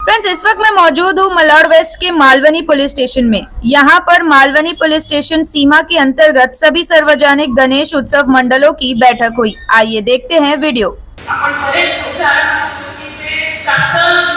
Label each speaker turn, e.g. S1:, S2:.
S1: Friends, इस वक्त मैं मौजूद हूँ मलाड वेस्ट के मालवनी पुलिस स्टेशन में। यहाँ पर मालवनी पुलिस स्टेशन सीमा के अंतर्गत सभी सार्वजनिक गणेश उत्सव मंडलों की बैठक हुई। आइए देखते हैं वीडियो।
S2: आपण बरेच सुद्धा की ते जास्त